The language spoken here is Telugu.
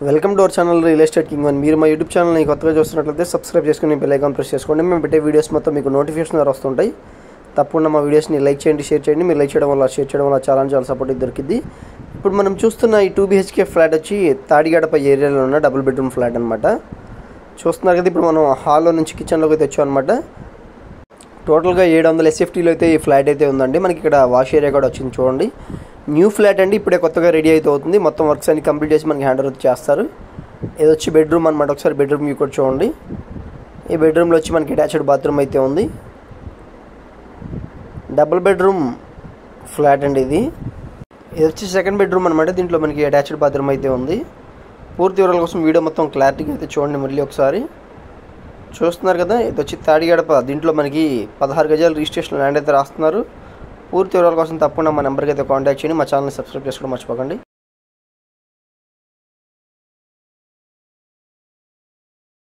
Welcome to our channel real estate king one. మీరు మా యూట్యూబ్ ఛానల్ని కొత్తగా చూస్తున్నట్లయితే సబ్స్క్రైబ్ చేసుకుని బెల్ ఐకాన్ ప్రెస్ చేసుకోండి. మేము పెట్టే వీడియోస్ మొత్తం మీకు నోటిఫికేషన్ ద్వారా వస్తుంటాయి. తప్పకుండా మా వీడియోస్ని లైక్ చేయండి, షేర్ చేయండి. మీరు లైక్ చేయడం వల్ల, షేర్ చేయడం వల్ల చాలా సపోర్ట్ దొరికింది. ఇప్పుడు మనం చూస్తున్న ఈ 2 BHK ఫ్లాట్ వచ్చి తాడిగడప ఏరియాలో ఉన్న డబుల్ బెడ్రూమ్ ఫ్లాట్ అనమాట. చూస్తున్నారు కదా, ఇప్పుడు మనం హాల్లో నుంచి కిచెన్లోకి అయితే వచ్చాం అనమాట. టోటల్గా 700 SFTలో అయితే ఈ ఫ్లాట్ అయితే ఉందండి. మనకి ఇక్కడ వాష్ ఏరియా కూడా వచ్చింది చూడండి. న్యూ ఫ్లాట్ అండి, ఇప్పుడే కొత్తగా రెడీ అయితే అవుతుంది. మొత్తం వర్క్స్ అన్ని కంప్లీట్ చేసి మనకి హ్యాండ్ ఓవర్ చేస్తారు. ఇది వచ్చి బెడ్రూమ్ అనమాట. ఒకసారి బెడ్రూమ్ వ్యూ కూడా చూడండి. ఈ బెడ్రూమ్లో వచ్చి మనకి అటాచ్డ్ బాత్రూమ్ అయితే ఉంది. డబుల్ బెడ్రూమ్ ఫ్లాట్ అండి ఇది వచ్చి సెకండ్ బెడ్రూమ్ అనమాట. దీంట్లో మనకి అటాచ్డ్ బాత్రూమ్ అయితే ఉంది. పూర్తి వివరాల కోసం వీడియో మొత్తం క్లారిటీగా అయితే చూడండి. మళ్ళీ ఒకసారి చూస్తున్నారు కదా, ఇది వచ్చి తాడిగడప. దీంట్లో మనకి 16 గజాలు రిజిస్ట్రేషన్ ల్యాండ్ అయితే రాస్తున్నారు. పూర్తి వివరాల కోసం తప్పకుండా మా నెంబర్కి అయితే కాంటాక్ట్ చేయండి. మా ఛానల్ని సబ్స్క్రైబ్ చేసుకోవడం మర్చిపోకండి.